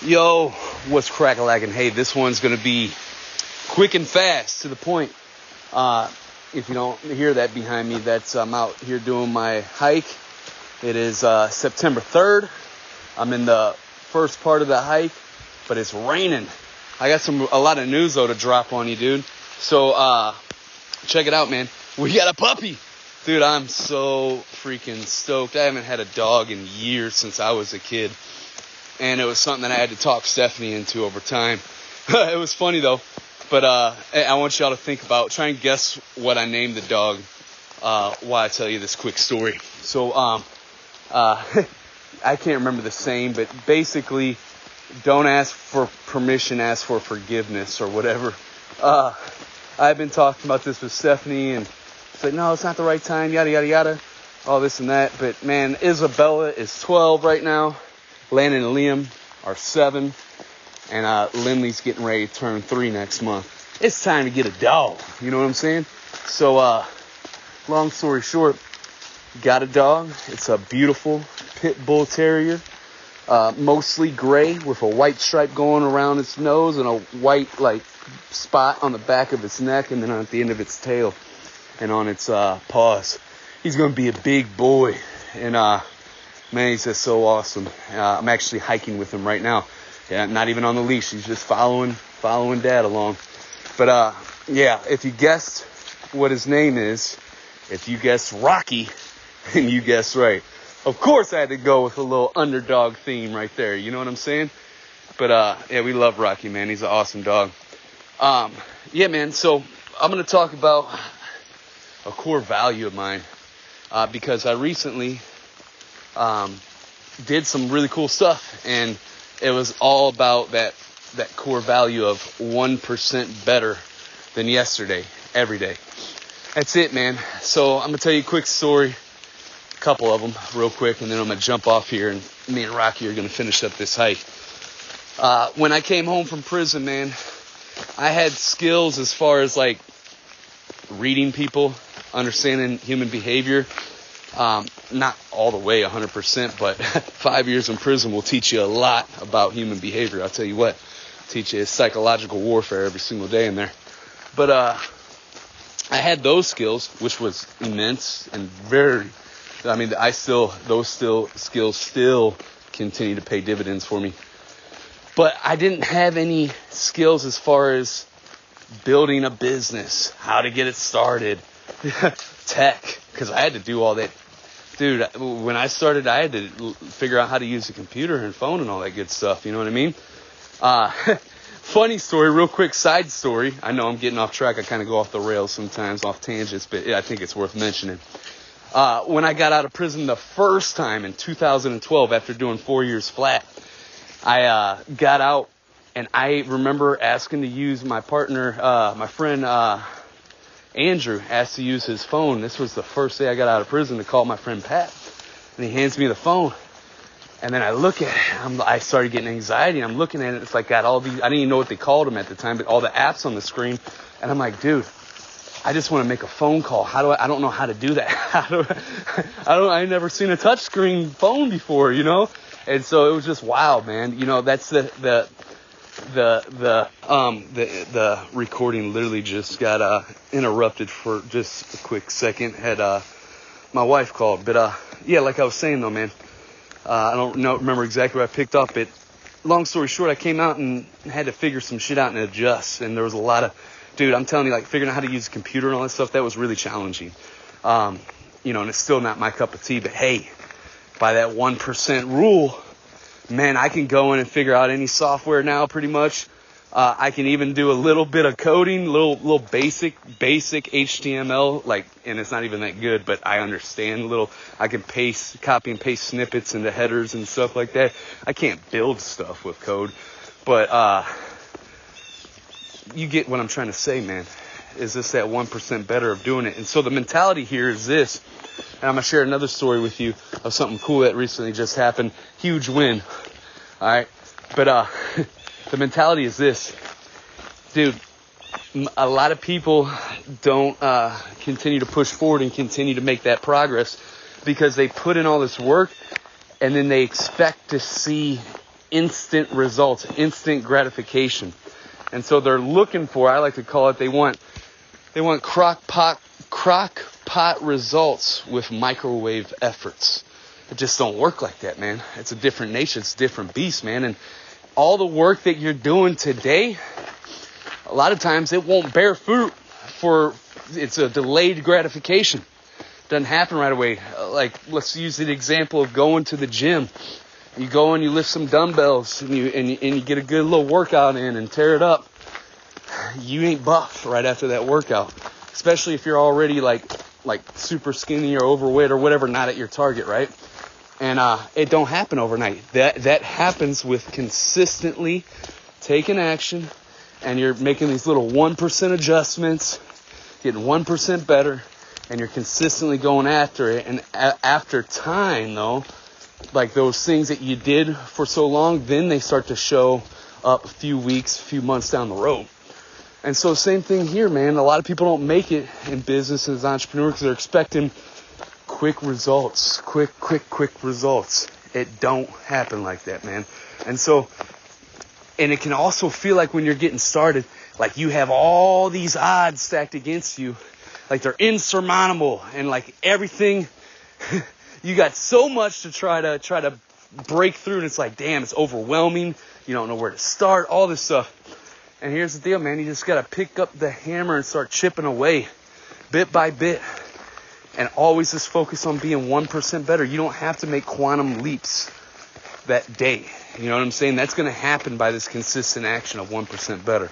Yo, what's crack-a-lackin'? Hey, this one's gonna be quick and fast, to the point. If you don't hear that behind me, that's I'm out here doing my hike. It is September 3rd. I'm in the first part of the hike, but it's raining. I got a lot of news though to drop on you, dude. So check it out, man. We got a puppy. Dude, I'm so freaking stoked. I haven't had a dog in years, since I was a kid. And it was something that I had to talk Stephanie into over time. It was funny though. But I want y'all to think about, try and guess what I named the dog while I tell you this quick story. So I can't remember the saying, but basically, don't ask for permission, ask for forgiveness or whatever. I've been talking about this with Stephanie, and it's like, no, it's not the right time, yada, yada, yada, all this and that. But man, Isabella is 12 right now. Landon and Liam are 7. And Lindley's getting ready to turn 3 next month. It's time to get a dog. You know what I'm saying? So, long story short, got a dog. It's a beautiful pit bull terrier. Mostly gray with a white stripe going around its nose and a white, spot on the back of its neck and then at the end of its tail and on its paws. He's going to be a big boy. And, man, he's just so awesome. I'm actually hiking with him right now. Yeah, not even on the leash. He's just following Dad along. But, yeah, if you guessed what his name is, if you guessed Rocky, then you guessed right. Of course I had to go with a little underdog theme right there. You know what I'm saying? But, yeah, we love Rocky, man. He's an awesome dog. Yeah, man, so I'm going to talk about a core value of mine. Because I recently did some really cool stuff, and it was all about that core value of 1% better than yesterday, every day. That's it, man. So I'm going to tell you a quick story, a couple of them real quick, and then I'm going to jump off here, and me and Rocky are going to finish up this hike. When I came home from prison, man, I had skills as far as reading people, understanding human behavior. Not all the way 100%, but 5 years in prison will teach you a lot about human behavior. I'll tell you what, teach you psychological warfare every single day in there. But I had those skills, which was immense and those skills still continue to pay dividends for me. But I didn't have any skills as far as building a business, how to get it started, tech, because I had to do all that. Dude, when I started, I had to figure out how to use a computer and phone and all that good stuff. You know what I mean? Funny story, real quick side story. I know I'm getting off track. I kind of go off the rails sometimes, off tangents, but I think it's worth mentioning. When I got out of prison the first time in 2012, after doing 4 years flat, I got out, and I remember asking to use my partner, my friend, Andrew asked to use his phone. This was the first day I got out of prison, to call my friend Pat. And he hands me the phone. And then I look at it. I started getting anxiety. I'm looking at it. It's got all these, I didn't even know what they called them at the time, but all the apps on the screen. And I'm like, dude, I just want to make a phone call. I don't know how to do that. I've never seen a touchscreen phone before, you know? And so it was just wild, man. You know, that's the recording literally just got interrupted for just a quick second. Had my wife called, but yeah, like I was saying though, man, I don't remember exactly where I picked up. But long story short, I came out and had to figure some shit out and adjust. And there was a lot of, dude, I'm telling you, figuring out how to use a computer and all that stuff, that was really challenging. You know, and it's still not my cup of tea. But hey, by that 1% rule, man, I can go in and figure out any software now pretty much. I can even do a little bit of coding, little basic HTML, and it's not even that good, but I understand I can copy and paste snippets into headers and stuff like that. I can't build stuff with code, but you get what I'm trying to say, man. Is this that 1% better of doing it? And so the mentality here is this, and I'm going to share another story with you of something cool that recently just happened. Huge win. All right. But the mentality is this. Dude, a lot of people don't continue to push forward and continue to make that progress because they put in all this work and then they expect to see instant results, instant gratification. And so they're looking for, I like to call it, they want crock pot results with microwave efforts. It just don't work like that, man. It's a different nature. It's a different beast, man. And all the work that you're doing today, a lot of times it won't bear fruit it's a delayed gratification. Doesn't happen right away. Like, let's use the example of going to the gym. You go and you lift some dumbbells and you get a good little workout in and tear it up. You ain't buff right after that workout, especially if you're already like super skinny or overweight or whatever, not at your target, right? And it don't happen overnight. That happens with consistently taking action, and you're making these little 1% adjustments, getting 1% better, and you're consistently going after it. And after time, though, like those things that you did for so long, then they start to show up a few weeks, a few months down the road. And so same thing here, man. A lot of people don't make it in business as entrepreneurs because they're expecting quick results, quick results. It don't happen like that, man. And so, and it can also feel like when you're getting started, like you have all these odds stacked against you, like they're insurmountable, and like everything, you got so much to try to break through, and it's like, damn, it's overwhelming. You don't know where to start, all this stuff. And here's the deal, man. You just got to pick up the hammer and start chipping away bit by bit. And always just focus on being 1% better. You don't have to make quantum leaps that day. You know what I'm saying? That's going to happen by this consistent action of 1% better.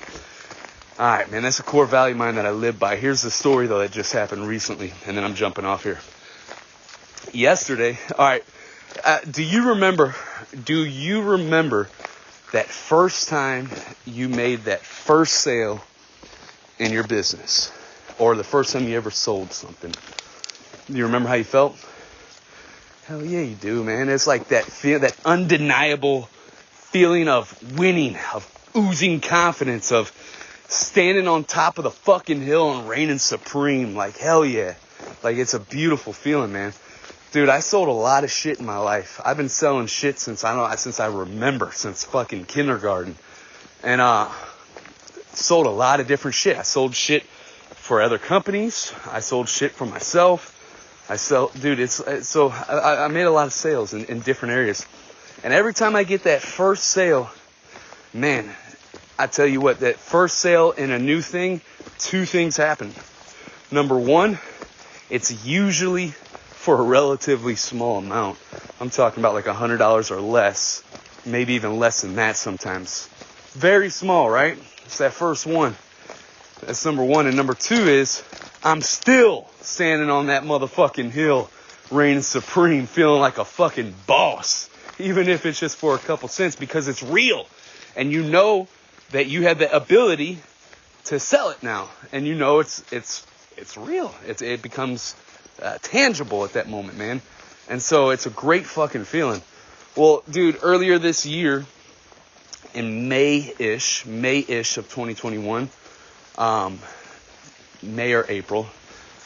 All right, man. That's a core value of mine that I live by. Here's the story, though, that just happened recently. And then I'm jumping off here. Yesterday, all right. Do you remember that first time you made that first sale in your business? Or the first time you ever sold something? Do you remember how you felt? Hell yeah, you do, man. It's like that that undeniable feeling of winning, of oozing confidence, of standing on top of the fucking hill and reigning supreme. Like, hell yeah. Like, it's a beautiful feeling, man. Dude, I sold a lot of shit in my life. I've been selling shit since I remember, since fucking kindergarten. And sold a lot of different shit. I sold shit for other companies. I sold shit for myself. I made a lot of sales in different areas. And every time I get that first sale, man, I tell you what, that first sale in a new thing, two things happen. Number one, it's usually for a relatively small amount. I'm talking about like $100 or less, maybe even less than that sometimes. Very small, right? It's that first one. That's number one. And number two is I'm still standing on that motherfucking hill, reigning supreme, feeling like a fucking boss, even if it's just for a couple cents, because it's real. And you know that you have the ability to sell it now. And you know it's real. It becomes tangible at that moment, man. And so it's a great fucking feeling. Well, dude, earlier this year, in May-ish of 2021, May or April,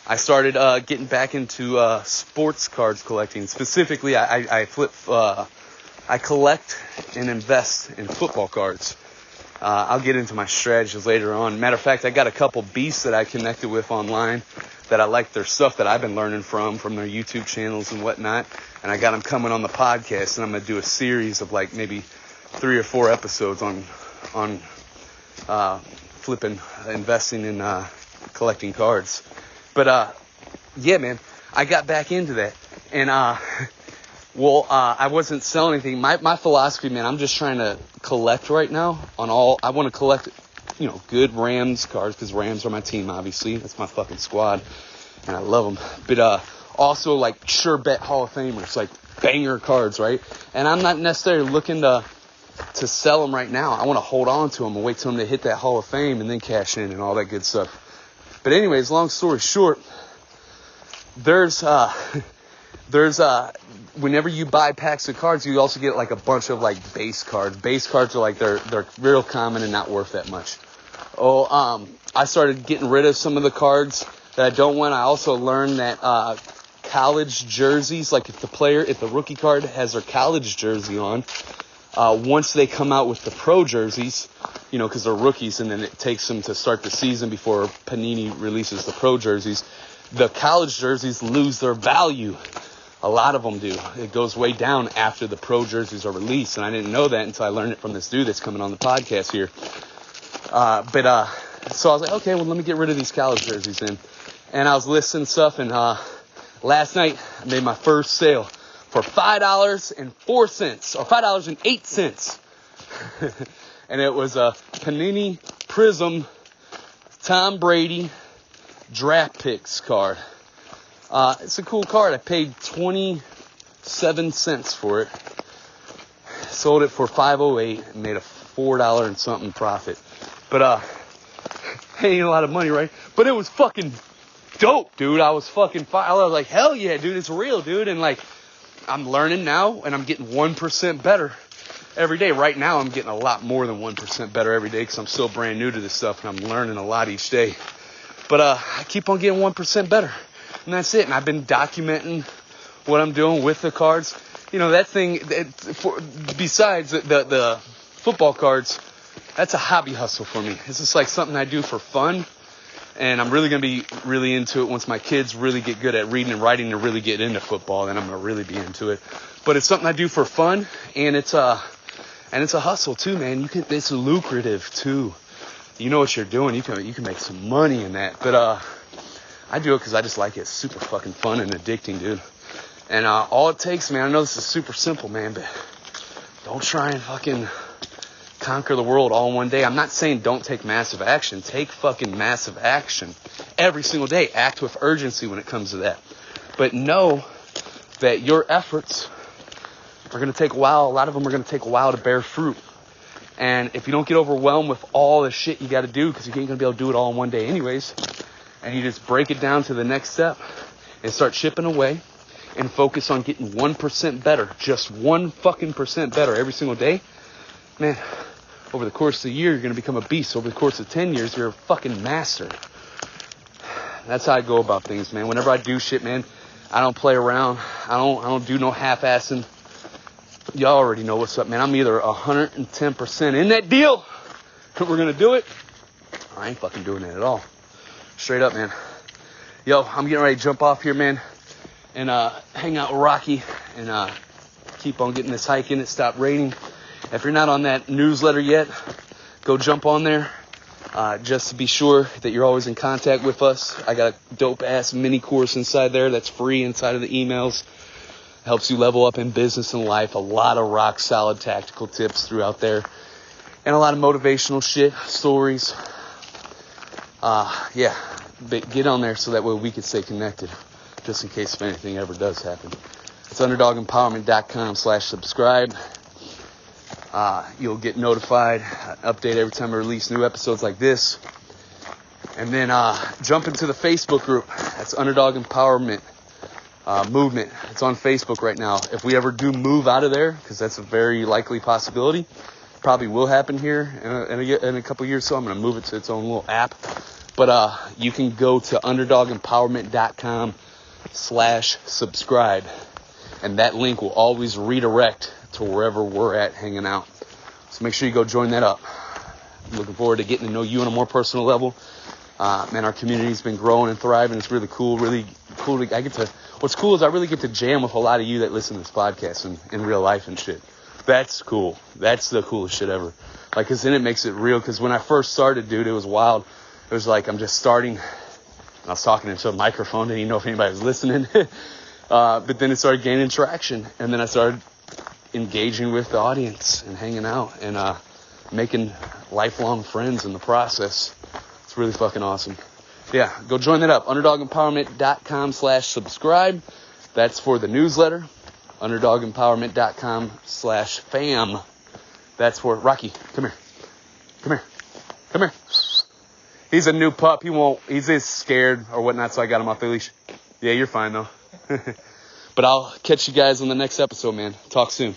I started getting back into sports cards collecting. Specifically, I collect and invest in football cards. I'll get into my strategies later on. Matter of fact, I got a couple beasts that I connected with online that I like their stuff that I've been learning from their YouTube channels and whatnot. And I got them coming on the podcast, and I'm going to do a series of like maybe 3 or 4 episodes on investing in collecting cards. But yeah, man, I got back into that. And I wasn't selling anything. My philosophy, man, I'm just trying to collect right now on all. I want to collect, good Rams cards, because Rams are my team, obviously. That's my fucking squad, and I love them. But also, like, sure bet Hall of Famers, like banger cards, right? And I'm not necessarily looking to sell them right now. I want to hold on to them and wait till them to hit that Hall of Fame and then cash in and all that good stuff. But anyways, long story short, there's whenever you buy packs of cards, you also get like a bunch of like base cards. Base cards are like they're real common and not worth that much. I started getting rid of some of the cards that I don't want. I also learned that college jerseys, like if the rookie card has their college jersey on, once they come out with the pro jerseys, you know, because they're rookies, and then it takes them to start the season before Panini releases the pro jerseys, the college jerseys lose their value. A lot of them do. It goes way down after the pro jerseys are released, and I didn't know that until I learned it from this dude that's coming on the podcast here. So I was like, okay, well, let me get rid of these college jerseys then. And I was listing stuff, and last night I made my first sale for $5.04 or $5.08. And it was a Panini Prism Tom Brady draft picks card. It's a cool card. I paid 27 cents for it. Sold it for $5.08 and made a $4 and something profit. But ain't a lot of money, right? But it was fucking dope, dude. I was like, hell yeah, dude, it's real, dude. And like, I'm learning now, and I'm getting 1% better every day. Right now, I'm getting a lot more than 1% better every day because I'm still brand new to this stuff, and I'm learning a lot each day. But I keep on getting 1% better, and that's it. And I've been documenting what I'm doing with the cards. You know, that thing, besides the football cards, that's a hobby hustle for me. It's just like something I do for fun. And I'm really going to be really into it once my kids really get good at reading and writing and really get into football. Then I'm going to really be into it. But it's something I do for fun, and it's a hustle too, man. It's lucrative too. You know what you're doing. You can make some money in that. But I do it because I just like it. It's super fucking fun and addicting, dude. And all it takes, man. I know this is super simple, man, but don't try and fucking conquer the world all in one day. I'm not saying don't take massive action. Take fucking massive action every single day. Act with urgency when it comes to that. But know that your efforts are going to take a while. A lot of them are going to take a while to bear fruit. And if you don't get overwhelmed with all the shit you got to do, because you ain't going to be able to do it all in one day anyways, and you just break it down to the next step and start chipping away and focus on getting 1% better, just 1 fucking percent better every single day, man, over the course of the year, you're going to become a beast. Over the course of 10 years, you're a fucking master. That's how I go about things, man. Whenever I do shit, man, I don't play around. I don't do no half-assing. Y'all already know what's up, man. I'm either 110% in that deal, we're going to do it, or I ain't fucking doing it at all. Straight up, man. Yo, I'm getting ready to jump off here, man, and hang out with Rocky and keep on getting this hike in. It stopped raining. If you're not on that newsletter yet, go jump on there just to be sure that you're always in contact with us. I got a dope-ass mini course inside there that's free inside of the emails. Helps you level up in business and life. A lot of rock-solid tactical tips throughout there. And a lot of motivational shit, stories. Yeah, but get on there so that way we can stay connected just in case if anything ever does happen. It's underdogempowerment.com/subscribe. You'll get notified, update every time I release new episodes like this. And then jump into the Facebook group. That's Underdog Empowerment Movement. It's on Facebook right now. If we ever do move out of there, because that's a very likely possibility, probably will happen here in a couple years, so I'm going to move it to its own little app. But you can go to underdogempowerment.com/subscribe. And that link will always redirect to wherever we're at hanging out. So make sure you go join that up. I'm looking forward to getting to know you on a more personal level. Man, our community's been growing and thriving. It's really cool. What's cool is I really get to jam with a lot of you that listen to this podcast in real life and shit. That's cool. That's the coolest shit ever. Like, cause then it makes it real. Cause when I first started, dude, it was wild. It was like, I'm just starting. And I was talking into a microphone. Didn't even know if anybody was listening. But then it started gaining traction. And then I started engaging with the audience and hanging out and making lifelong friends in the process. It's really fucking awesome. Yeah, go join that up. underdogempowerment.com/subscribe. That's for the newsletter. underdogempowerment.com/fam. That's for Rocky. Come here. He's a new pup. He's just scared or whatnot, so I got him off the leash. Yeah, you're fine though. But I'll catch you guys on the next episode, man. Talk soon.